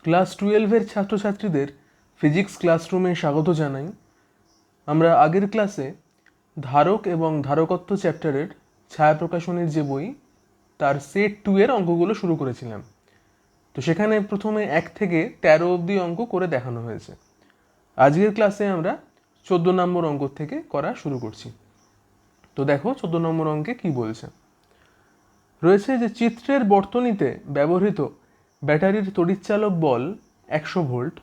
Class 12-এর ছাত্রছাত্রীদের physics ক্লাসরুমে স্বাগত জানাই। আমরা আগের ক্লাসে ধারক এবং ধারকত্ব চ্যাপ্টারের ছায়া প্রকাশনীর যে বই তার সেট 2-এর অঙ্কগুলো শুরু করেছিলাম। তো সেখানে প্রথমে 1 থেকে 13 অবধি অঙ্ক করে দেখানো হয়েছে। আজকের ক্লাসে আমরা 14 নম্বর অঙ্ক থেকে করা শুরু করছি। তো দেখো 14 নম্বর অঙ্কে কি বলছে। রয়েছে যে চিত্রের বর্তনীতে ব্যবহৃত ব্যাটারির তড়িৎচালক বল 100 ভোল্ট,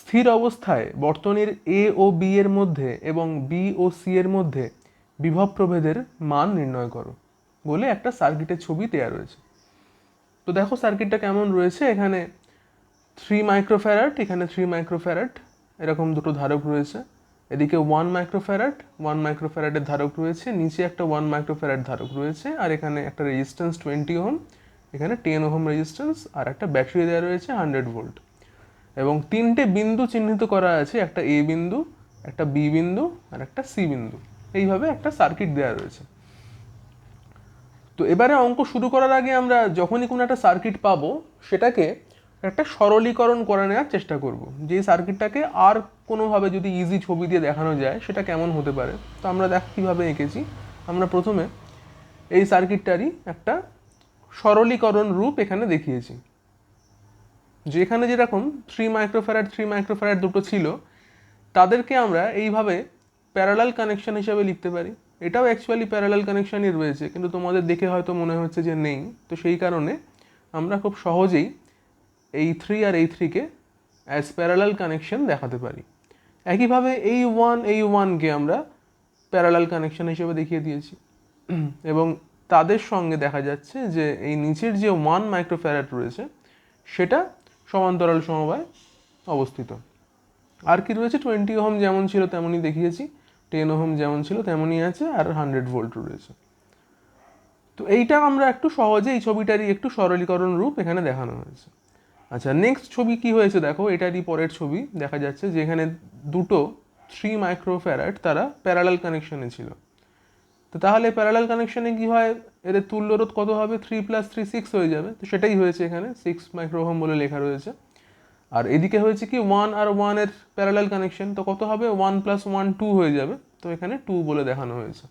স্থির অবস্থায় বর্তনীর এ ও বি এর মধ্যে এবং বি ও সি এর মধ্যে বিভব প্রভেদের মান নির্ণয় করো বলে একটা সার্কিটের ছবি দেওয়া রয়েছে। তো দেখো সার্কিটটা কেমন রয়েছে। এখানে 3 মাইক্রোফ্যারাড, এখানে 3 মাইক্রোফ্যারাড, এরকম দুটো ধারক রয়েছে। এদিকে 1 মাইক্রোফ্যারাড, 1 মাইক্রোফ্যারাডের ধারক রয়েছে, নিচে একটা 1 মাইক্রোফ্যারাড ধারক রয়েছে, আর এখানে একটা রেজিস্ট্যান্স 20 ওহম, এখানে 10 ওহম রেজিস্ট্যান্স, আর একটা ব্যাটারি দেওয়া রয়েছে 100 ভোল্ট। এবং 3টে বিন্দু চিহ্নিত করা আছে, একটা এ বিন্দু, একটা বি বিন্দু, আর একটা সি বিন্দু। এইভাবে একটা সার্কিট দেওয়া রয়েছে। তো এবারে অঙ্ক শুরু করার আগে আমরা যখনই কোনো একটা সার্কিট পাবো সেটাকে একটা সরলীকরণ করে নেওয়ার চেষ্টা করব, যে সার্কিটটাকে আর কোনোভাবে যদি ইজি ছবি দিয়ে দেখানো যায় সেটা কেমন হতে পারে। তো আমরা দেখো কীভাবে এঁকেছি। আমরা প্রথমে এই সার্কিটটারই একটা সরলীকরণ রূপ এখানে দেখিয়েছি। যেখানে যেরকম 3 মাইক্রোফ্যারাড 3 মাইক্রোফ্যারাড দুটো ছিল, তাদেরকে আমরা এইভাবে প্যারালাল কানেকশন হিসাবে লিখতে পারি। এটাও অ্যাকচুয়ালি প্যারালাল কানেকশনই রয়েছে, কিন্তু তোমাদের দেখে হয়তো মনে হচ্ছে যে নেই। তো সেই কারণে আমরা খুব সহজেই এই 3 আর এই 3কে অ্যাজ প্যারালাল কানেকশন দেখাতে পারি। একইভাবে এই 1কে আমরা প্যারালাল কানেকশন হিসেবে দেখিয়ে দিয়েছি। এবং তাদের সঙ্গে দেখা যাচ্ছে যে এই নিচের যে 1 মাইক্রোফ্যারাড রয়েছে সেটা সমান্তরাল সমবায় অবস্থিত। আর কি রয়েছে, 20 ওহম যেমন ছিল তেমনই দেখিয়েছি, 10 ওহম যেমন ছিল তেমনই আছে, আর 100 ভোল্ট রয়েছে। তো এইটা আমরা একটু সহজে এই ছবিটারই একটু সরলীকরণ রূপ এখানে দেখানো হয়েছে। আচ্ছা, নেক্সট ছবি কি হয়েছে দেখো, এটারই পরের ছবি দেখা যাচ্ছে যে এখানে দুটো 3 মাইক্রোফ্যারাড তারা প্যারালাল কানেকশনে ছিল। তো তাহলে প্যারালাল কানেকশনে কি হয়, এদের তুল্য রোধ কত হবে, 3 + 3 6 হয়ে যাবে। তো সেটাই হয়েছে, এখানে 6 মাইক্রো ওহম বলে লেখা রয়েছে। আর এদিকে হয়েছে কি 1 আর 1 এর প্যারালাল কানেকশন, তো কত হবে, 1 + 1 2 হয়ে যাবে। তো এখানে 2 বলে দেখানো হয়েছে।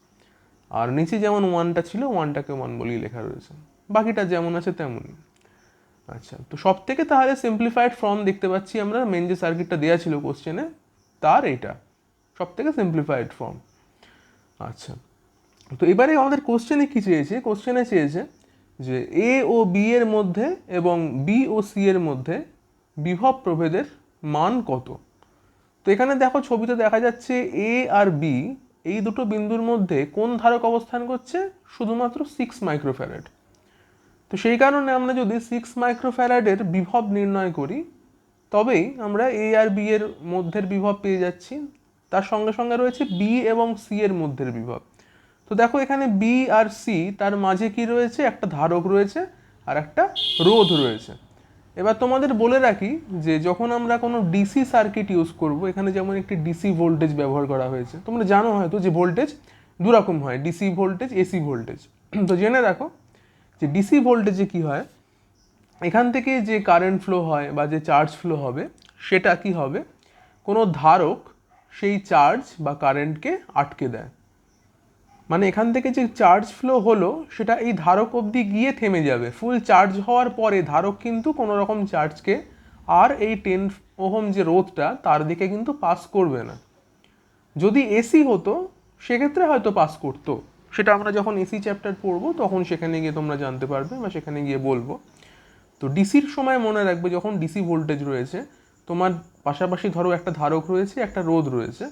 আর নিচে যেমন 1টা ছিল 1টাকে 1 বলেই লেখা রয়েছে, বাকিটা যেমন আছে তেমনই। আচ্ছা, তো সব থেকে তাহলে সিম্পলিফাইড ফর্ম দেখতে পাচ্ছি আমরা, মেন যে সার্কিটটা দেওয়া ছিল কোশ্চেনে তার এইটা সব থেকে সিম্পলিফাইড ফর্ম। আচ্ছা, তো এবারে আমাদের কোশ্চেনে কি চেয়েছে, কোশ্চেনে চেয়েছে যে এ ও বি এর মধ্যে এবং বি ও সি এর মধ্যে বিভব প্রভেদের মান কত। তো এখানে দেখো ছবিতে দেখা যাচ্ছে এ আর বি এই দুটো বিন্দুর মধ্যে কোন ধারক অবস্থান করছে, শুধুমাত্র 6 মাইক্রোফ্যারাড। তো সেই কারণে আমরা যদি 6 মাইক্রোফ্যারাডের বিভব নির্ণয় করি তবেই আমরা এ আর বি এর মধ্যের বিভব পেয়ে যাচ্ছি। তার সঙ্গে সঙ্গে রয়েছে বি এবং সি এর মধ্যের বিভব। তো দেখো এখানে বি আর সি তার মাঝে কি রয়েছে, একটা ধারক রয়েছে আর একটা রোধ রয়েছে। এবার তোমাদের বলে রাখি যে যখন আমরা কোনো ডিসি সার্কিট ইউজ করব, এখানে যেমন একটি ডিসি ভোল্টেজ ব্যবহার করা হয়েছে, তোমরা জানো হয়তো যে ভোল্টেজ দু রকম হয়, ডিসি ভোল্টেজ, এসি ভোল্টেজ। তো জেনে রাখো যে ডিসি ভোল্টেজে কি হয়, এখান থেকে যে কারেন্ট ফ্লো হয় বা যে চার্জ ফ্লো হবে সেটা কি হবে, কোনো ধারক সেই চার্জ বা কারেন্টকে আটকে দেয়। মানে এখান থেকে যে চার্জ ফ্লো হলো সেটা এই ধারক অবধি গিয়ে থেমে যাবে। ফুল চার্জ হওয়ার পরে ধারক কিন্তু কোনো রকম চার্জকে আর এই 10 ওহম যে রোধটা তার দিকে কিন্তু পাস করবে না। যদি এসি হতো সেক্ষেত্রে হয়তো পাস করতো, সেটা আমরা যখন এসি চ্যাপ্টার পড়বো তখন সেখানে গিয়ে তোমরা জানতে পারবে বা সেখানে গিয়ে বলবো। তো ডিসির সময় মনে রাখবে, যখন ডিসি ভোল্টেজ রয়েছে তোমার পাশাপাশি ধরো একটা ধারক রয়েছে একটা রোধ রয়েছে,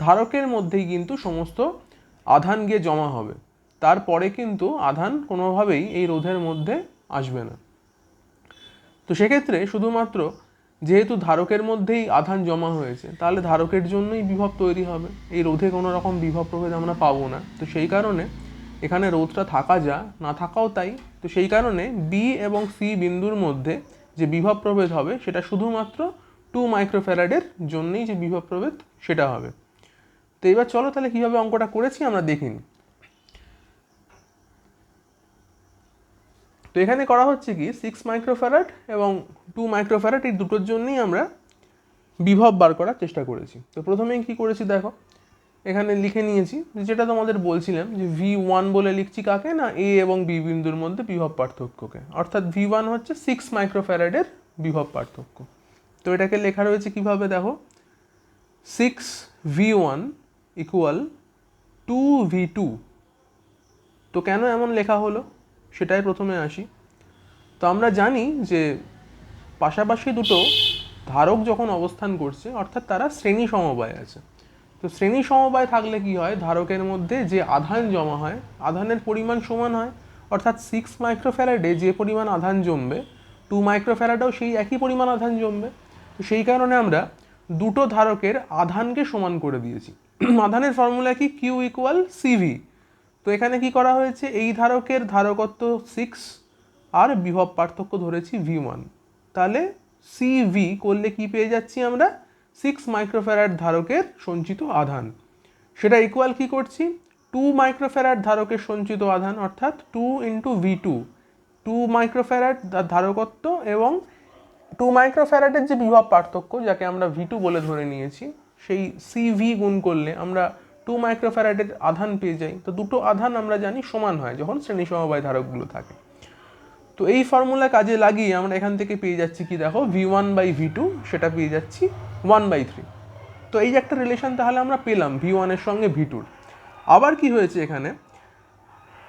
ধারকের মধ্যেই কিন্তু সমস্ত আধান গিয়ে জমা হবে, তারপরে কিন্তু আধান কোনোভাবেই এই রোধের মধ্যে আসবে না। তো সেক্ষেত্রে শুধুমাত্র যেহেতু ধারকের মধ্যেই আধান জমা হয়েছে তাহলে ধারকের জন্যই বিভব তৈরি হবে, এই রোধে কোনো রকম বিভব প্রভেদ আমরা পাবো না। তো সেই কারণে এখানে রোধটা থাকা যা না থাকাও তাই। তো সেই কারণে বি এবং সি বিন্দুর মধ্যে যে বিভব প্রভেদ হবে সেটা শুধুমাত্র 2 মাইক্রোফ্যারাডের জন্যই যে বিভব প্রভেদ সেটা হবে। তো এবার চলো তাহলে কীভাবে অঙ্কটা করেছি আমরা দেখিনি। তো এখানে করা হচ্ছে কি 6 মাইক্রোফ্যারাড এবং 2 মাইক্রোফ্যারাড এই দুটোর জন্যই আমরা বিভব বার করার চেষ্টা করেছি। তো প্রথমেই কি করেছি দেখো, এখানে লিখে নিয়েছি যেটা তোমাদের বলছিলাম যে V1 বলে লিখছি কাকে না A এবং B বিন্দুর মধ্যে বিভব পার্থক্যকে, অর্থাৎ V1 হচ্ছে 6 মাইক্রোফ্যারাডের বিভব পার্থক্য। তো এটাকে লেখা রয়েছে কিভাবে দেখো, 6V1 ইকুয়াল 2V2। তো কেন এমন লেখা হলো সেটাই প্রথমে আসি। তো আমরা জানি যে পাশাপাশি দুটো ধারক যখন অবস্থান করছে অর্থাৎ তারা শ্রেণী সমবায় আছে। তো শ্রেণী সমবায় থাকলে কি হয়, ধারকের মধ্যে যে আধান জমা হয় আধানের পরিমাণ সমান হয়, অর্থাৎ 6 মাইক্রোফ্যারাডে যে পরিমাণ আধান জমবে 2 মাইক্রোফ্যারাডেও সেই একই পরিমাণ আধান জমবে। তো সেই কারণে আমরা দুটো ধারকের আধানকে সমান করে দিয়েছি। আধানের ফর্মুলা কি, কিউ ইকুয়াল সিভি। তো এখানে কি করা হয়েছে, এই ধারকের ধারকত্ব 6 আর বিভব পার্থক্য ধরেছি V1, তাহলে সিভি করলে কি পেয়ে যাচ্ছি আমরা, 6 মাইক্রোফ্যারাড ধারকের সঞ্চিত আধান। সেটা ইকুয়াল কি করছি, 2 মাইক্রোফ্যারাড ধারকের সঞ্চিত আধান অর্থাৎ 2 ইন্টু V2, 2 মাইক্রোফ্যারাড ধারকত্ব এবং 2 মাইক্রোফ্যারাডের যে বিভব পার্থক্য যাকে আমরা V2 বলে ধরে নিয়েছি, সেই সিভি গুণ করলে আমরা 2 মাইক্রোফ্যারাডের আধান পেয়ে যাই। তো দুটো আধান আমরা জানি সমান হয় যখন শ্রেণী সমবায় ধারকগুলো থাকে। তো এই ফর্মুলা কাজে লাগিয়ে আমরা এখান থেকে পেয়ে যাচ্ছি কি দেখো, V1/V2 সেটা পেয়ে যাচ্ছি 1/3। তো এই যে একটা রিলেশন তাহলে আমরা পেলাম V1 এর সঙ্গে V2-র। আবার কি হয়েছে এখানে,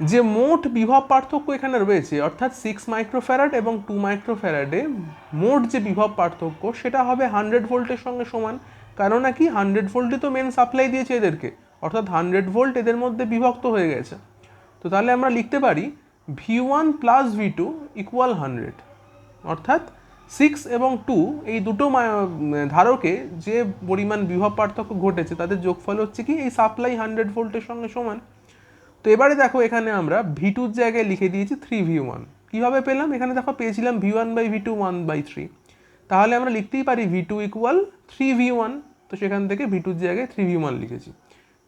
যে মোট বিভব পার্থক্য এখানে রয়েছে অর্থাৎ 6 মাইক্রোফ্যারাড এবং 2 মাইক্রোফ্যারাডে মোট যে বিভব পার্থক্য সেটা হবে 100 ভোল্টের সঙ্গে সমান। কারণ কি 100 ভোল্টই তো মেন সাপ্লাই দিয়েছে এদেরকে, অর্থাৎ 100 ভোল্ট এদের মধ্যে বিভক্ত হয়ে গেছে। তো তাহলে আমরা লিখতে পারি V1 প্লাস V2 ইকুয়াল 100, অর্থাৎ 6 এবং 2 এই দুটো ধারকে যে পরিমাণ বিভব পার্থক্য ঘটেছে তাদের যোগফল হচ্ছে কি এই সাপ্লাই 100 ভোল্টের সঙ্গে সমান। তো এবারে দেখো এখানে আমরা V2-র জায়গায় লিখে দিয়েছি 3V1। কীভাবে পেলাম, এখানে দেখো পেয়েছিলাম V1/V2 1/3, তাহলে আমরা লিখতেই পারি V2 ইকুয়াল 3V1। তো সেখান থেকে V2-র জায়গায় 3V1 লিখেছি,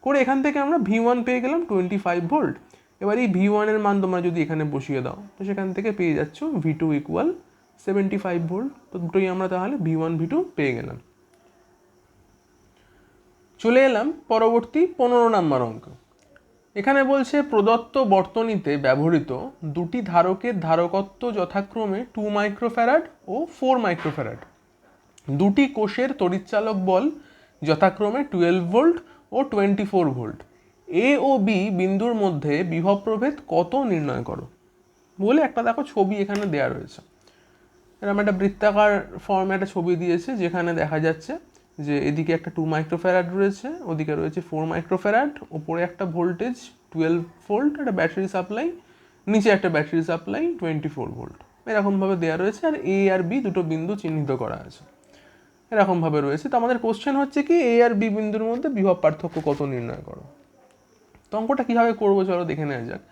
করে এখান থেকে আমরা V1 পেয়ে গেলাম 25 ভোল্ট। এবার এই V1 এর মান তোমরা যদি এখানে বসিয়ে দাও তো সেখান থেকে পেয়ে যাচ্ছ V2 ইকুয়াল 75 ভোল্ট। তো দুটোই আমরা তাহলে V1 V2 পেয়ে গেলাম। চলে এলাম পরবর্তী 15 নম্বর অঙ্ক। এখানে বলছে প্রদত্ত বর্তনীতে ব্যবহৃত দুটি ধারকের ধারকত্ব যথাক্রমে 2 মাইক্রোফ্যারাড ও 4 মাইক্রোফ্যারাড। দুটি কোষের তড়িৎচালক বল যথাক্রমে 12 ভোল্ট ও 24 ভোল্ট। এ ও বি বিন্দুর মধ্যে বিভব প্রভেদ কত নির্ণয় করো বলে একটা দেখো ছবি এখানে দেয়া রয়েছে। এরকম একটা বৃত্তাকার ফর্মে একটা ছবি দিয়েছে যেখানে দেখা যাচ্ছে যে এদিকে একটা 2 মাইক্রোফ্যারাড রয়েছে, ওদিকে রয়েছে 4 মাইক্রোফ্যারাড, ওপরে একটা ভোল্টেজ 12 ভোল্ট, একটা ব্যাটারি সাপ্লাই, নিচে একটা ব্যাটারি সাপ্লাই 24 ভোল্ট, এরকমভাবে দেওয়া রয়েছে। আর এ আর বি দুটো বিন্দু চিহ্নিত করা আছে, এরকমভাবে রয়েছে। তো আমাদের কোশ্চেন হচ্ছে কি এ আর বি বিন্দুর মধ্যে বিভব পার্থক্য কত নির্ণয় করো। তো অঙ্কটা কীভাবে করবো চলো দেখে নেওয়া যাক।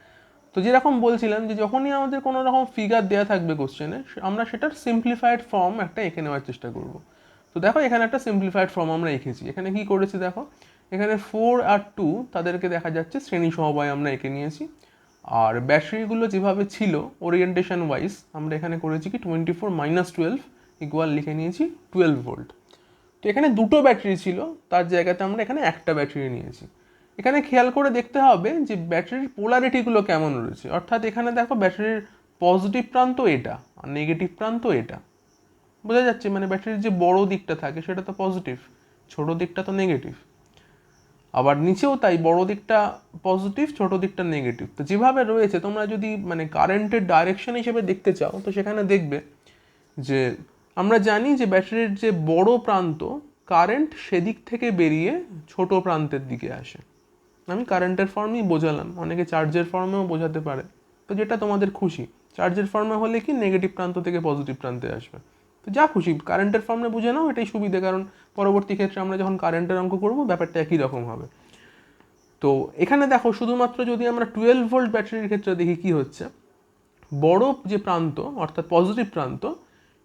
তো যেরকম বলছিলাম যে যখনই আমাদের কোনো রকম ফিগার দেওয়া থাকবে কোশ্চেনে, আমরা সেটার সিম্পলিফাইড ফর্ম একটা এঁকে নেওয়ার চেষ্টা করব। তো দেখো এখানে একটা সিম্পলিফাইড ফর্ম আমরা এঁকেছি। এখানে কি করেছি দেখো, এখানে 4 আর 2 তাদেরকে দেখা যাচ্ছে শ্রেণী সমবায় আমরা এঁকে নিয়েছি। আর ব্যাটারিগুলো যেভাবে ছিল ওরিয়েন্টেশন ওয়াইজ আমরা এখানে করেছি কি 24 - 12 ইকুয়াল লিখে নিয়েছি 12 ভোল্ট। তো এখানে দুটো ব্যাটারি ছিল, তার জায়গাতে আমরা এখানে একটা ব্যাটারি নিয়েছি। এখানে খেয়াল করে দেখতে হবে যে ব্যাটারির পোলারিটিগুলো কেমন রয়েছে, অর্থাৎ এখানে দেখো ব্যাটারির পজিটিভ প্রান্ত এটা আর নেগেটিভ প্রান্ত এটা, বোঝা যাচ্ছে? মানে ব্যাটারির যে বড় দিকটা থাকে সেটা তো পজিটিভ, ছোট দিকটা তো নেগেটিভ। আবার নিচেও তাই, বড় দিকটা পজিটিভ, ছোট দিকটা নেগেটিভ। তো যেভাবে রয়েছে তোমরা যদি মানে কারেন্টের ডাইরেকশন হিসেবে দেখতে চাও তো সেখানে দেখবে যে আমরা জানি যে ব্যাটারির যে বড় প্রান্ত কারেন্ট সেদিক থেকে বেরিয়ে ছোট প্রান্তের দিকে আসে। আমি কারেন্টের ফর্মই বোঝালাম, অনেকে চার্জের ফর্মেও বোঝাতে পারে, তো যেটা তোমাদের খুশি। চার্জের ফর্মে হলে কি নেগেটিভ প্রান্ত থেকে পজিটিভ প্রান্তে আসবে, তো যা খুশি কারেন্টের ফর্মে বুঝে নাও, এটাই সুবিধে। কারণ পরবর্তী ক্ষেত্রে আমরা যখন কারেন্টের অঙ্ক করবো ব্যাপারটা একই রকম হবে। তো এখানে দেখো শুধুমাত্র যদি আমরা 12 ভোল্ট ব্যাটারির ক্ষেত্রে দেখি কি হচ্ছে, বড় যে প্রান্ত অর্থাৎ পজিটিভ প্রান্ত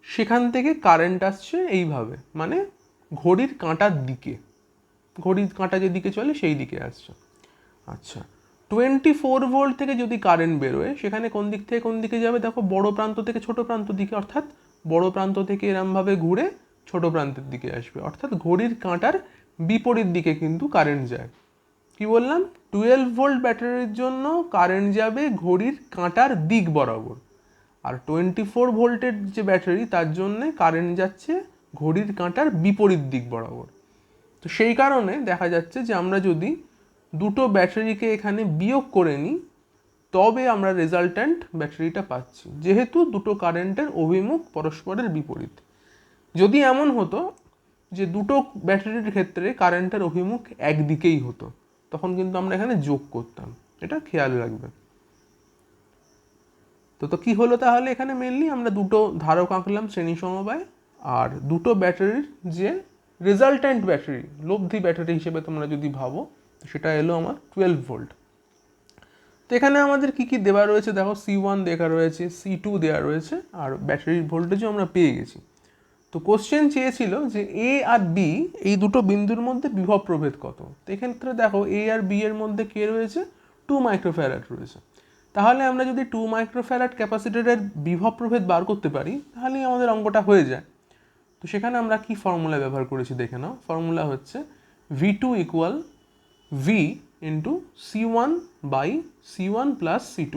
সেখান থেকে কারেন্ট আসছে এইভাবে, মানে ঘড়ির কাঁটার দিকে, ঘড়ির কাঁটা যেদিকে চলে সেই দিকে আসছে। আচ্ছা, 24 ভোল্ট থেকে যদি কারেন্ট বেরোয় সেখানে কোন দিক থেকে কোন দিকে যাবে দেখো, বড় প্রান্ত থেকে ছোট প্রান্ত দিকে, অর্থাৎ বড় প্রান্ত থেকে এরমভাবে ঘুরে ছোট প্রান্তের দিকে আসবে, অর্থাৎ ঘড়ির কাঁটার বিপরীত দিকে কিন্তু কারেন্ট যায়। কি বললাম, 12 ভোল্ট ব্যাটারির জন্য কারেন্ট যাবে ঘড়ির কাঁটার দিক বরাবর, আর 24 ভোল্টের যে ব্যাটারি তার জন্য কারেন্ট যাচ্ছে ঘড়ির কাঁটার বিপরীত দিক বরাবর। তো সেই কারণে দেখা যাচ্ছে যে আমরা যদি দুটো ব্যাটারিকে এখানে বিয়োগ করে নিই তবে আমরা রেজাল্ট্যান্ট ব্যাটারিটা পাচ্ছি, যেহেতু দুটো কারেন্টের অভিমুখ পরস্পরের বিপরীত। যদি এমন হতো যে দুটো ব্যাটারির ক্ষেত্রে কারেন্টের অভিমুখ একদিকেই হতো, তখন কিন্তু আমরা এখানে যোগ করতাম, এটা খেয়াল রাখবে। তো কি হলো তাহলে, এখানে মেনলি আমরা দুটো ধারক আঁকলাম শ্রেণী সমবায়, আর দুটো ব্যাটারির যে রেজাল্ট্যান্ট ব্যাটারি, লব্ধি ব্যাটারি হিসেবে তোমরা যদি ভাবো, সেটা এলো আমার 12 ভোল্ট। তো এখানে আমাদের কি কি দেওয়া রয়েছে দেখো, C1 দেখা রয়েছে, C2 দেওয়া রয়েছে, আর ব্যাটারির ভোল্টেজও আমরা পেয়ে গেছি। তো কোশ্চেন চেয়েছিল যে এ আর বি এই দুটো বিন্দুর মধ্যে বিভব প্রভেদ কত। তো এক্ষেত্রে দেখো এ আর বি এর মধ্যে কে রয়েছে, 2 মাইক্রোফ্যারাড রয়েছে। তাহলে আমরা যদি 2 মাইক্রোফ্যারাড ক্যাপাসিটরের বিভব প্রভেদ বার করতে পারি তাহলেই আমাদের অঙ্কটা হয়ে যায়। তো সেখানে আমরা কি ফর্মুলা ব্যবহার করেছি দেখে নাও, ফর্মুলা হচ্ছে V2 equal V into C1 by C1 plus C2।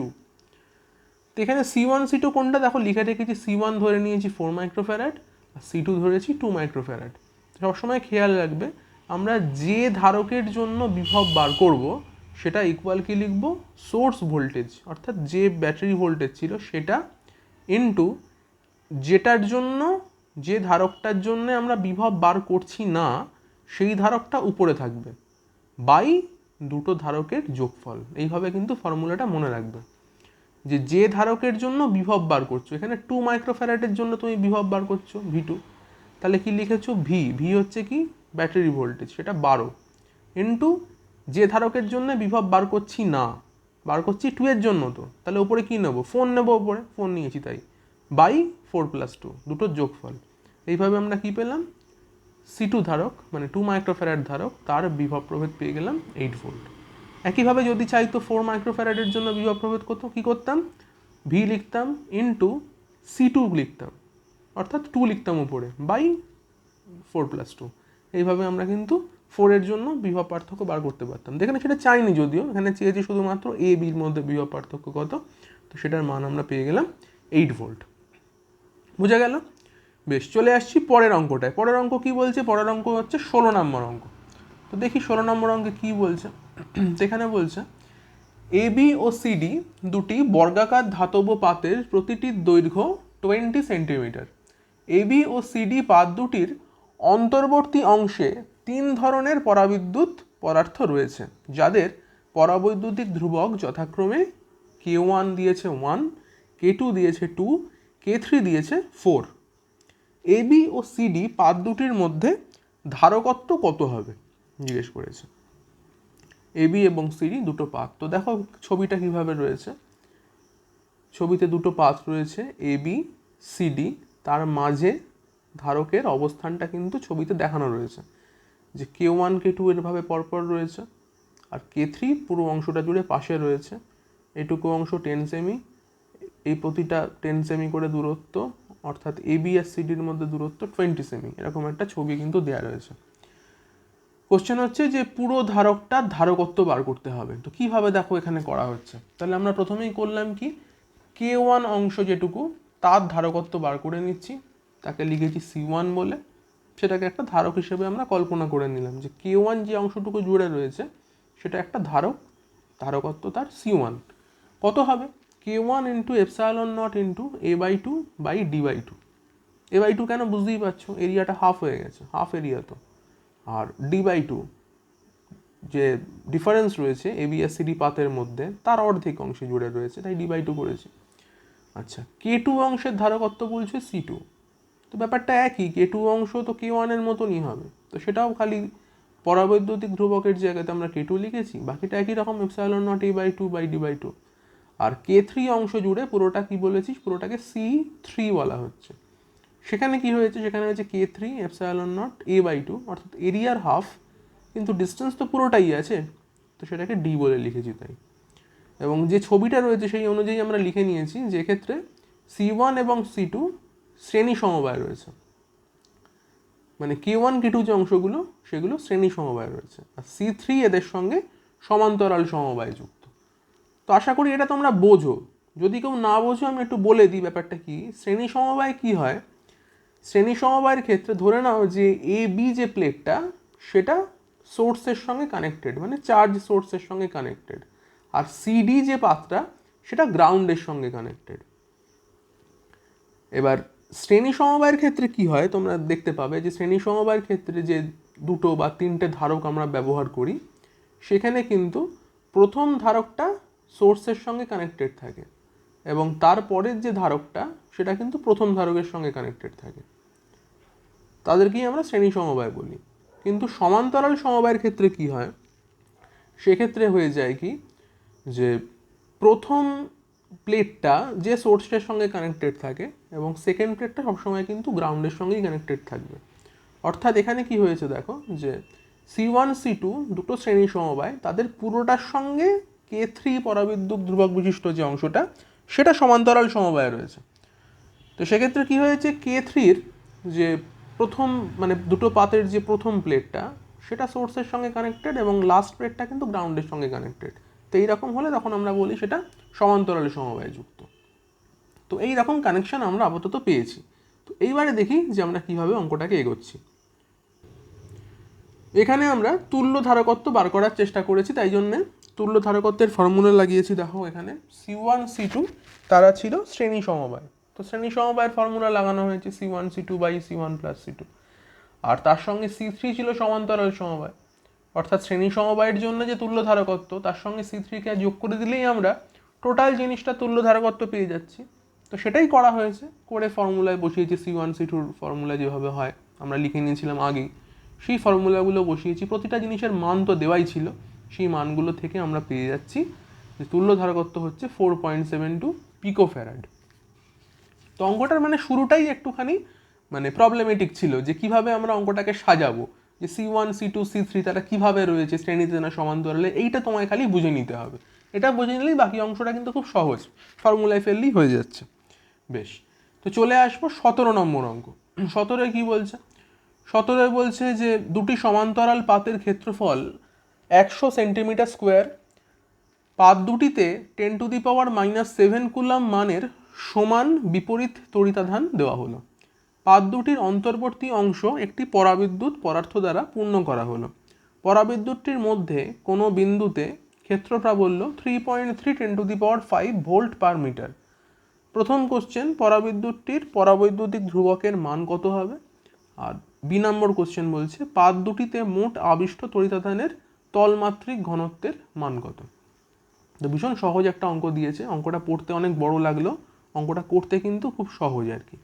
তো এখানে C1 C2 কোনটা দেখো লিখে রেখেছি, C1 ধরে নিয়েছি 4 মাইক্রোফ্যারাড আর C2 ধরেছি 2 মাইক্রোফ্যারাড। সবসময় খেয়াল রাখবে আমরা যে ধারকের জন্য বিভব বার করব সেটা ইকুয়াল কি লিখব, সোর্স ভোল্টেজ, অর্থাৎ যে ব্যাটারি ভোল্টেজ ছিল সেটা ইনটু যেটার জন্য, যে ধারকটার জন্য আমরা বিভব বার করছি না সেই ধারকটা উপরে থাকবে, বাই দুটো ধারকের যোগফল। এইভাবে কিন্তু ফর্মুলাটা মনে রাখবে যে যে ধারকের জন্য বিভব বার করছো, এখানে 2 মাইক্রোফ্যারাডের জন্য তুমি বিভব বার করছো V2, তাহলে কি লিখেছো ভি হচ্ছে কি ব্যাটারি ভোল্টেজ, সেটা 12 ইন্টু যে ধারকের জন্য বিভব বার করছি না, বার করছি 2 এর জন্য, তো তাহলে উপরে কি নেবো, ফোন নেবো, উপরে ফোন নিয়েছি তাই, বাই 4 + 2 দুটোর যোগফল। এইভাবে আমরা কি পেলাম, C2 ধারক মানে 2 মাইক্রোফ্যারাড ধারক, তার বিভব প্রভেদ পেয়ে গেলাম 8 ভোল্ট। একইভাবে যদি চাইতো 4 মাইক্রোফ্যারাডের জন্য বিভব প্রভেদ কত, কী করতাম, ভি লিখতাম ইন্টু C2 লিখতাম, অর্থাৎ 2 লিখতাম উপরে, বাই 4 + 2। এইভাবে আমরা কিন্তু 4 এর জন্য বিভব পার্থক্য বার করতে পারতাম। এখানে সেটা চাইনি যদিও, এখানে চেয়েছি শুধুমাত্র এ বির মধ্যে বিভব পার্থক্য কত, তো সেটার মান আমরা পেয়ে গেলাম 8 ভোল্ট। বোঝা গেল? বেশ, চলে আসছি পরের অঙ্কটায়। পরের অঙ্ক কি বলছে, পরের অঙ্ক হচ্ছে 16 নম্বর অঙ্ক। তো দেখি 16 নম্বর অঙ্কে কি বলছে। এখানে বলছে AB ও CD দুটি বর্গাকার ধাতব পাতের প্রতিটির দৈর্ঘ্য 20 সেন্টিমিটার। AB ও CD পাত দুটির অন্তর্বর্তী অংশে 3 ধরনের পরাবিদ্যুৎ পদার্থ রয়েছে, যাদের পরাবৈদ্যুতিক ধ্রুবক যথাক্রমে K1 দিয়েছে 1, K2 দিয়েছে 2, K3 দিয়েছে 4। AB ও CD পাত দুটির মধ্যে ধারকত্ব কত হবে জিজ্ঞেস করেছে। AB এবং CD দুটো পাত। তো দেখো ছবিটা কিভাবে রয়েছে, ছবিতে দুটো পাত রয়েছে AB CD, তার মাঝে ধারকের অবস্থানটা কিন্তু ছবিতে দেখানো রয়েছে, যে K1 K2 এরভাবে পরপর রয়েছে, আর K3 পুরো অংশটা জুড়ে পাশে রয়েছে, এটুকু অংশ 10 সেমি, এই প্রতিটা 10 সেমি করে দূরত্ব, অর্থাৎ AB আর CDর মধ্যে দূরত্ব 20 সেমি, এরকম একটা ছবি কিন্তু দেওয়া রয়েছে। কোশ্চেন হচ্ছে যে পুরো ধারকটার ধারকত্ব বার করতে হবে। তো কিভাবে দেখো এখানে করা হচ্ছে, তাহলে আমরা প্রথমেই করলাম কি, K1 অংশ যেটুকু তার ধারকত্ব বার করে নিচ্ছি, তাকে লিখেছি C1 বলে, সেটাকে একটা ধারক হিসেবে আমরা কল্পনা করে নিলাম যে K1 যে অংশটুকু জুড়ে রয়েছে সেটা একটা ধারক, ধারকত্ব তার C1 কত হবে, K1 into epsilon not into A/2 by D/2। A/2 কেন বুঝতেই পারছো, এরিয়াটা হাফ হয়ে গেছে, হাফ এরিয়া তো, আর D/2 যে ডিফারেন্স রয়েছে AB আর CD পাতের মধ্যে তার অর্ধেক অংশে জুড়ে রয়েছে, তাই D/2 করেছি। আচ্ছা, K2 অংশের ধারকত্ব বলছে C2, তো ব্যাপারটা একই, K2 অংশ তো K1 এর মতনই হবে, তো সেটাও খালি পরাবৈদ্যুতিক ধ্রুবকের জায়গাতে আমরা K2 লিখেছি, বাকিটা একই রকম epsilon not A/2 by D/2। R K3 অংশ জুড়ে পুরোটা কি বলেছি, পুরোটাকে C3 বলা হচ্ছে। সেখানে কি হয়েছে, সেখানে হয়েছে K3 এপসাইলন নট A/2, অর্থাৎ এরিয়ার হাফ, কিন্তু ডিস্টেন্স তো পুরোটাই আছে, তো সেটাকে D বলে লিখেছি তাই। এবং যে ছবিটা রয়েছে সেই অনুযায়ী আমরা লিখে নিয়েছি যে এক্ষেত্রে C1 এবং C2 শ্রেণী সমবায় রয়েছে, মানে K1 K2 যে অংশগুলো সেগুলো শ্রেণী সমবায় রয়েছে, আর C3 এদের সঙ্গে সমান্তরাল সমবায় যুক্ত। তো আশা করি এটা তোমরা বোঝো। যদি কেউ না বোঝো আমি একটু বলে দিই ব্যাপারটা কি। শ্রেণী সমবায় কি হয়, শ্রেণী সমবায়ের ক্ষেত্রে ধরে নাও যে এ বি যে প্লেটটা সেটা সোর্সের সঙ্গে কানেক্টেড, মানে চার্জ সোর্সের সঙ্গে কানেক্টেড, আর সিডি যে পাতটা সেটা গ্রাউন্ডের সঙ্গে কানেক্টেড। এবার শ্রেণী সমবায়ের ক্ষেত্রে কি হয় তোমরা দেখতে পাবে যে শ্রেণী সমবায়ের ক্ষেত্রে যে দুটো বা তিনটে ধারক আমরা ব্যবহার করি সেখানে কিন্তু প্রথম ধারকটা সোর্সের সঙ্গে কানেক্টেড থাকে এবং তারপরের যে ধারকটা সেটা কিন্তু প্রথম ধারকের সঙ্গে কানেক্টেড থাকে, তাদেরকেই আমরা শ্রেণী সমবায় বলি। কিন্তু সমান্তরাল সমবায়ের ক্ষেত্রে কি হয়, সেক্ষেত্রে হয়ে যায় কি যে প্রথম প্লেটটা যে সোর্সের সঙ্গে কানেক্টেড থাকে এবং সেকেন্ড প্লেটটা সবসময় কিন্তু গ্রাউন্ডের সঙ্গেই কানেক্টেড থাকবে। অর্থাৎ এখানে কি হয়েছে দেখো যে C1 C2 দুটো শ্রেণী সমবায়, তাদের পুরোটার সঙ্গে K3 পরাবিদ্যুৎ ধ্রুবক বিশিষ্ট যে অংশটা সেটা সমান্তরাল সমবায় রয়েছে। তো সেক্ষেত্রে কি হয়েছে, K3-র যে প্রথম মানে দুটো পাতের যে প্রথম প্লেটটা সেটা সোর্সের সঙ্গে কানেক্টেড এবং লাস্ট প্লেটটা কিন্তু গ্রাউন্ডের সঙ্গে কানেক্টেড। তো এইরকম হলে তখন আমরা বলি সেটা সমান্তরাল সমবায় যুক্ত। তো এই রকম কানেকশন আমরা আপাতত পেয়েছি। তো এইবারে দেখি যে আমরা কিভাবে অঙ্কটাকে এগোচ্ছি। এখানে আমরা তুল্য ধারকত্ব বার করার চেষ্টা করেছি, তাই জন্যে তুল্য ধারকত্বের ফর্মুলা লাগিয়েছি। দেখো এখানে C1 C2 তারা ছিল শ্রেণী সমবায়, তো শ্রেণী সমবায়ের ফর্মুলা লাগানো হয়েছে C1 C2 by C1 plus C2, আর তার সঙ্গে C3 ছিল সমান্তরাল সমবায়, অর্থাৎ শ্রেণী সমবায়ের জন্য যে তুল্য ধারকত্ব তার সঙ্গে C3কে যোগ করে দিলেই আমরা টোটাল জিনিসটা তুল্য ধারকত্ব পেয়ে যাচ্ছি। তো সেটাই করা হয়েছে, করে ফর্মুলায় বসিয়েছি C1 C2-র ফর্মুলা যেভাবে হয় আমরা লিখে নিয়েছিলাম আগেই, সেই ফর্মুলাগুলো বসিয়েছি। প্রতিটা জিনিসের মান তো দেওয়াই ছিল, সেই মানগুলো থেকে আমরা পেয়ে যাচ্ছি যে তুল্য ধারকত্ব হচ্ছে 4.72 পিকোফ্যারাড। তো অঙ্কটার মানে শুরুটাই একটুখানি মানে প্রবলেমেটিক ছিল যে কিভাবে আমরা অঙ্কটাকে সাজাবো, যে C1 C2 C3 তারা কিভাবে রয়েছে শ্রেণীতে না সমান্তরালে, এইটা তোমায় খালি বুঝে নিতে হবে। এটা বুঝে নিলেই বাকি অংশটা কিন্তু খুব সহজ, ফর্মুলায় ফেললেই হয়ে যাচ্ছে। বেশ, তো চলে আসবো 17 নম্বর অঙ্ক। 17-এ কি বলছে, 17-এ বলছে যে দুটি সমান্তরাল পাতের ক্ষেত্রফল 100 সেন্টিমিটার স্কোয়ার, পাত দুটিতে 10⁻⁻7 কুলম্ব মানের সমান বিপরীত তড়িতাধান দেওয়া হলো। পাত দুটির অন্তর্বর্তী অংশ একটি পরাবিদ্যুৎ পদার্থ দ্বারা পূর্ণ করা হলো। পরাবিদ্যুৎটির মধ্যে কোনো বিন্দুতে ক্ষেত্র প্রাবল্য 3.3 10⁵ ভোল্ট পার মিটার। প্রথম কোশ্চেন, পরাবিদ্যুৎটির পরাবৈদ্যুতিক ধ্রুবকের মান কত হবে? আর বি নম্বর কোশ্চেন বলছে পাত দুটিতে মোট আবিষ্ট তড়িতাধানের তলমাত্রিক ঘনত্বের মান কত? তো ভীষণ সহজ একটা অঙ্ক দিয়েছে, অঙ্কটা পড়তে অনেক বড় লাগলো, অঙ্কটা করতে কিন্তু খুব সহজ আর কি।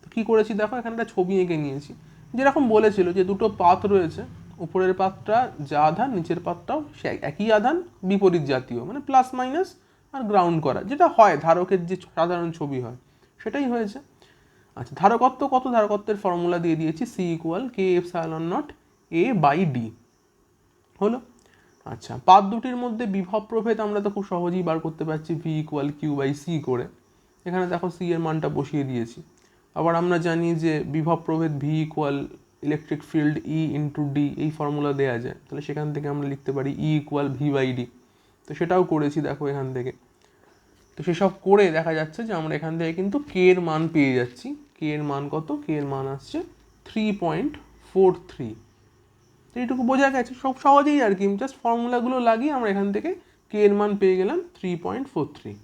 তো কী করেছি দেখো, এখানে একটা ছবি এঁকে নিয়েছি। যেরকম বলেছিল যে দুটো পাত রয়েছে, উপরের পাতটা যা আধান নিচের পাতটাও সে একই আধান, বিপরীত জাতীয়, মানে প্লাস মাইনাস আর গ্রাউন্ড করা, যেটা হয় ধারকের যে সাধারণ ছবি হয় সেটাই হয়েছে। আচ্ছা, ধারকত্ব কত? ধারকত্বের ফর্মুলা দিয়ে দিয়েছি, C = K∈A/D হলো। আচ্ছা, পাত দুটির মধ্যে বিভব প্রভেদ আমরা তো খুব সহজেই বার করতে পারছি, V = Q/C করে। এখানে দেখো C এর মানটা বসিয়ে দিয়েছি। আবার আমরা জানি যে বিভব প্রভেদ V = electric field E × D, এই ফর্মুলা দেওয়া যায়, তাহলে সেখান থেকে আমরা লিখতে পারি E = V/D। তো সেটাও করেছি দেখো এখান থেকে। তো সেসব করে দেখা যাচ্ছে যে আমরা এখান থেকে কিন্তু K এর মান পেয়ে যাচ্ছি। K এর মান কত? K এর মান আসছে 3.43। তো এইটুকু বোঝা গেছে, সব সহজেই আর কি, জাস্ট ফর্মুলাগুলো লাগিয়ে আমরা এখান থেকে K এর মান পেয়ে গেলাম 3.43।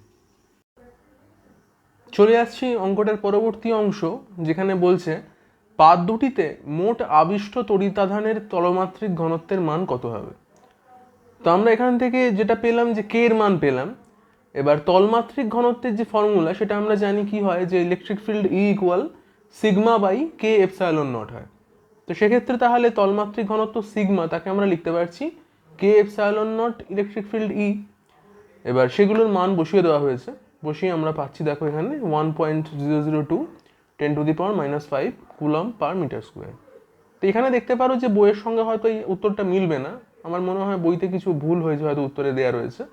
চলে আসছি অঙ্কটার পরবর্তী অংশ, যেখানে বলছে পাত দুটিতে মোট আবিষ্ট তড়িতাধানের তলমাত্রিক ঘনত্বের মান কত হবে? তো আমরা এখান থেকে যেটা পেলাম যে K এর মান পেলাম। এবার তলমাত্রিক ঘনত্বের যে ফর্মুলা সেটা আমরা জানি কি হয়, যে ইলেকট্রিক ফিল্ড E = σ/K∈0 হয়। তো সেক্ষেত্রে তাহলে তলমাত্রিক ঘনত্ব সিগমা, তাকে আমরা লিখতে পারছি K∈0 ইলেকট্রিক ফিল্ড E। এবার সেগুলোর মান বসিয়ে দেওয়া হয়েছে, বসিয়ে আমরা পাচ্ছি দেখো এখানে 1.002 10⁻⁻5 কুলম্ব পার মিটার স্কোয়ার। তো এখানে দেখতে পারো যে বইয়ের সঙ্গে হয়তো এই উত্তরটা মিলবে না, আমার মনে হয় বইতে কিছু ভুল হয়েছে, হয়তো উত্তরে দেওয়া রয়েছে।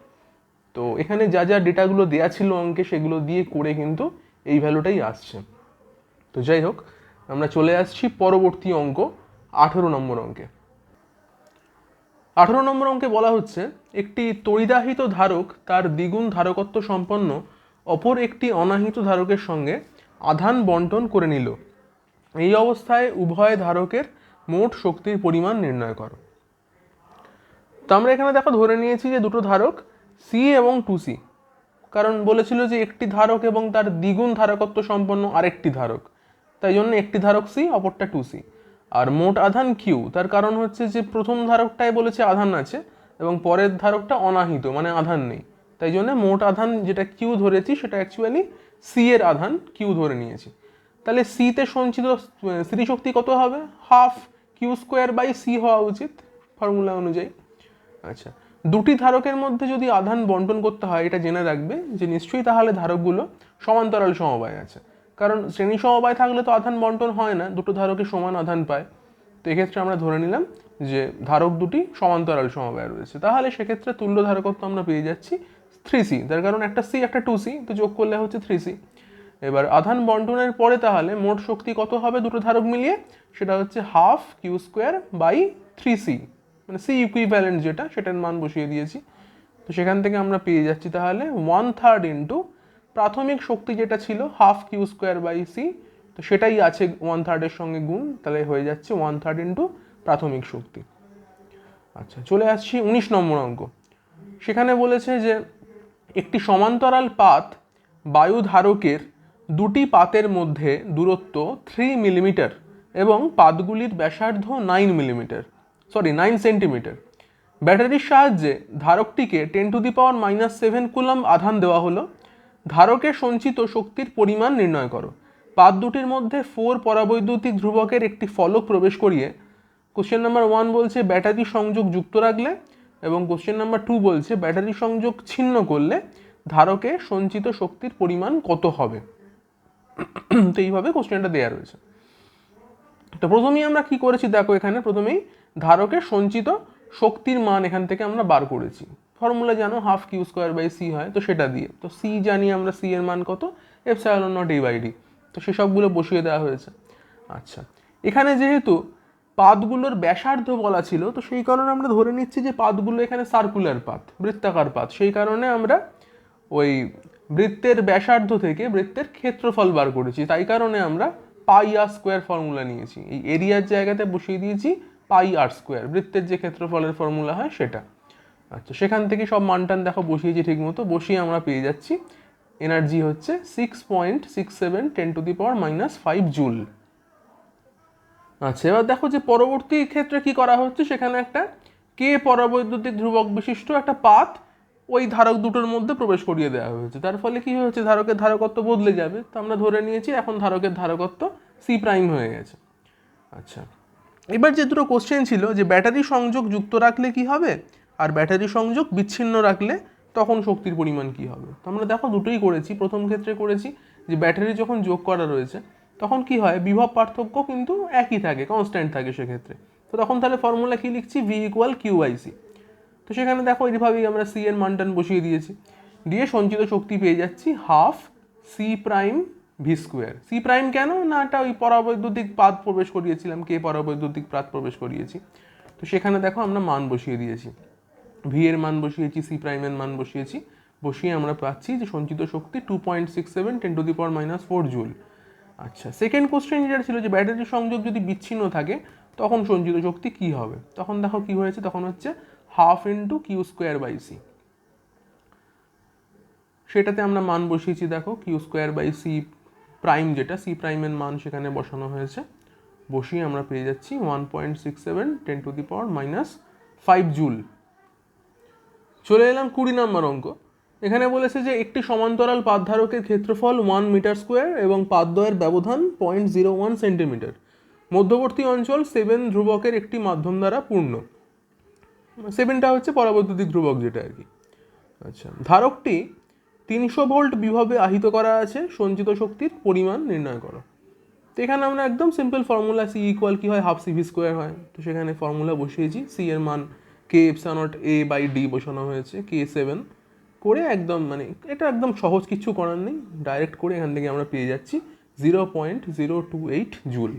তো এখানে যা যা ডেটাগুলো দেওয়া ছিল অঙ্কে সেগুলো দিয়ে করে কিন্তু এই ভ্যালুটাই আসছে। তো যাই হোক, আমরা চলে আসছি পরবর্তী অঙ্ক 18 নম্বর অঙ্কে। 18 নম্বর অঙ্কে বলা হচ্ছে একটি তড়িদাহিত ধারক তার দ্বিগুণ ধারকত্ব সম্পন্ন অপর একটি অনাহিত ধারকের সঙ্গে আধান বন্টন করে নিল। এই অবস্থায় উভয় ধারকের মোট শক্তির পরিমাণ নির্ণয় করো। তো আমরা এখানে দেখো ধরে নিয়েছি যে দুটো ধারক সি এবং 2C, কারণ বলেছিল যে একটি ধারক এবং তার দ্বিগুণ ধারকত্ব সম্পন্ন আরেকটি ধারক, তাই জন্য একটি ধারক সি, অপরটা 2C। আর মোট আধান কিউ, তার কারণ হচ্ছে যে প্রথম ধারকটায় বলেছে আধান আছে এবং পরের ধারকটা অনাহিত মানে আধান নেই, তাই জন্য মোট আধান যেটা কিউ ধরেছি সেটা অ্যাকচুয়ালি সি এর আধান কিউ ধরে নিয়েছি। তাহলে সিতে সঞ্চিত স্মৃতিশক্তি কত হবে? Half Q square by C হওয়া উচিত ফর্মুলা অনুযায়ী। আচ্ছা, দুটি ধারকের মধ্যে যদি আধান বন্টন করতে হয় এটা জেনে রাখবে যে নিশ্চয়ই তাহলে ধারকগুলো সমান্তরাল সমবায় আছে, কারণ শ্রেণী সমবায় থাকলে তো আধান বন্টন হয় না, দুটো ধারকে সমান আধান পায়। তো এক্ষেত্রে আমরা ধরে নিলাম যে ধারক দুটি সমান্তরাল সমবায় রয়েছে, তাহলে সেক্ষেত্রে তুল্য ধারকত্ব আমরা পেয়ে যাচ্ছি 3C, তার কারণ একটা সি একটা 2C, তো যোগ করলে হচ্ছে 3C। এবার আধান বন্টনের পরে তাহলে মোট শক্তি কত হবে দুটো ধারক মিলিয়ে? সেটা হচ্ছে half Q square by 3C, মানে সি ইকুইভ্যালেন্ট যেটা, সেটার মান বসিয়ে দিয়েছি। তো সেখান থেকে আমরা পেয়ে যাচ্ছি তাহলে 1/3 ইন্টু প্রাথমিক শক্তি যেটা ছিল half Q square by C, তো সেটাই আছে 1/3 এর সঙ্গে গুণ, তাহলে হয়ে যাচ্ছে 1/3 ইন্টু প্রাথমিক শক্তি। আচ্ছা, চলে আসছি 19 নম্বর অঙ্ক। সেখানে বলেছে যে একটি সমান্তরাল পাত বায়ু ধারকের দুটি পাতের মধ্যে দূরত্ব 3 মিলিমিটার এবং পাতগুলির ব্যাসার্ধ 9 সেন্টিমিটার। ব্যাটারির সাহায্যে ধারকটিকে 10⁻⁻7 কুলম্ব আধান দেওয়া হলো। ধারকের সঞ্চিত শক্তির পরিমাণ নির্ণয় করো। পাত দুটির মধ্যে 4 পরাবৈদ্যুতিক ধ্রুবকের একটি ফলক প্রবেশ করিয়ে কোশ্চেন নাম্বার 1 বলছে ব্যাটারি সংযোগ যুক্ত রাখলে, এবং কোশ্চেন নাম্বার 2 বলছে ব্যাটারি সংযোগ ছিন্ন করলে ধারকে সঞ্চিত শক্তির পরিমাণ কত হবে। তো এইভাবে কোশ্চেনটা দেওয়া রয়েছে। তো প্রথমেই আমরা কি করেছি দেখো, এখানে প্রথমেই ধারকের সঞ্চিত শক্তির মান এখান থেকে আমরা বার করেছি। ফর্মুলা জানো half Q square by C হয়, তো সেটা দিয়ে তো সি জানি আমরা, সি এর মান কত? Epsilon not a/d। তো সেসবগুলো বসিয়ে দেওয়া হয়েছে। আচ্ছা, এখানে যেহেতু পাতগুলোর ব্যাসার্ধ বলা ছিল, তো সেই কারণে আমরা ধরে নিচ্ছি যে পাতগুলো এখানে সার্কুলার পাত, বৃত্তাকার পাত, সেই কারণে আমরা ওই বৃত্তের ব্যাসার্ধ থেকে বৃত্তের ক্ষেত্রফল বার করেছি, তাই কারণে আমরা পাই আর স্কোয়ার ফর্মুলা নিয়েছি। এই এরিয়ার জায়গাতে বসিয়ে দিয়েছি পাই আর স্কোয়ার, বৃত্তের যে ক্ষেত্রফলের ফর্মুলা হয় সেটা। আচ্ছা, সেখান থেকে সব মানটান দেখো বসিয়েছি ঠিক মতো, বসিয়ে আমরা পেয়ে যাচ্ছি এনার্জি হচ্ছে 6.67 10⁻⁻5 জুল। আচ্ছা, এবার দেখো যে পরবর্তী ক্ষেত্রে কি করা হচ্ছে, সেখানে একটা কে পরাবৈদ্যুতিক ধ্রুবক বিশিষ্ট একটা পাত ওই ধারক দুটোর মধ্যে প্রবেশ করিয়ে দেওয়া হয়েছে। তার ফলে কি হয়েছে, ধারকের ধারকত্ব বদলে যাবে। তো আমরা ধরে নিয়েছি এখন ধারকের ধারকত্ব সি প্রাইম হয়ে গেছে। আচ্ছা, এবার যে দুটো কোশ্চেন ছিল যে ব্যাটারি সংযোগ যুক্ত রাখলে কি হবে আর ব্যাটারি সংযোগ বিচ্ছিন্ন রাখলে তখন শক্তির পরিমাণ কি হবে। তো আমরা দেখো দুটোই করেছি। প্রথম ক্ষেত্রে করেছি যে ব্যাটারি যখন যোগ করা রয়েছে তখন কি হয়, বিভব পার্থক্য কিন্তু একই থাকে, কনস্ট্যান্ট থাকে সেক্ষেত্রে। তো তখন তাহলে ফর্মুলা কি লিখছি, ভি ইকুয়াল কিউ/সি। তো সেখানে দেখো এইভাবেই আমরা সি এর মানটান বসিয়ে দিয়েছি, দিয়ে সঞ্চিত শক্তি পেয়ে যাচ্ছি half C prime V square. C prime কেন না, এটা ওই পরাবৈদ্যুতিক পাত প্রবেশ করিয়েছিলাম, কে পরাবৈদ্যুতিক পাত প্রবেশ করিয়েছি। তো সেখানে দেখো আমরা মান বসিয়ে দিয়েছি, ভি এর মান বসিয়েছি, সি প্রাইমের মান বসিয়েছি, বসিয়ে আমরা পাচ্ছি যে সঞ্চিত শক্তি 2.67 10⁻⁻4 জুল। আচ্ছা, সেকেন্ড কোশ্চেন যেটা ছিল যে ব্যাটারি সংযোগ যদি বিচ্ছিন্ন থাকে তখন সঞ্চিত শক্তি কি হবে। তখন দেখো কি হয়েছে, তখন হচ্ছে half into Q square by C. সেটাতে আমরা মান বসিয়েছি, দেখো Q square by C prime যেটা, সি প্রাইমের মান সেখানে বসানো হয়েছে, বসিয়ে আমরা পেয়ে যাচ্ছি 1.67 10⁻⁻5 জুল। চলে এলাম 20 নম্বর অঙ্ক। এখানে বলেছে যে একটি সমান্তরাল পাতধারকের ক্ষেত্রফল 1 মিটার স্কোয়ার এবং পাতদ্বয়ের ব্যবধান 0.01 সেন্টিমিটার। মধ্যবর্তী অঞ্চল 7 ধ্রুবকের একটি মাধ্যম দ্বারা পূর্ণ। 7টা হচ্ছে পরাবৈদ্যুতিক ধ্রুবক যেটা আর কি। আচ্ছা, ধারকটি 300 ভোল্ট বিভবে আহিত করা আছে, সঞ্চিত শক্তির পরিমাণ নির্ণয় করো। তো এখানে আমরা একদম সিম্পল ফর্মুলা, সি ইকুয়াল কি হয়, হাফ সি ভি স্কোয়ার হয়। তো সেখানে ফর্মুলা বসিয়েছি, সি এর মান কে এপসাইলন নট a/d বসানো হয়েছে, কে 7, করে একদম মানে এটা একদম সহজ, কিছু করার নেই, ডাইরেক্ট করে এখান থেকে আমরা পেয়ে যাচ্ছি 0.028 জুল।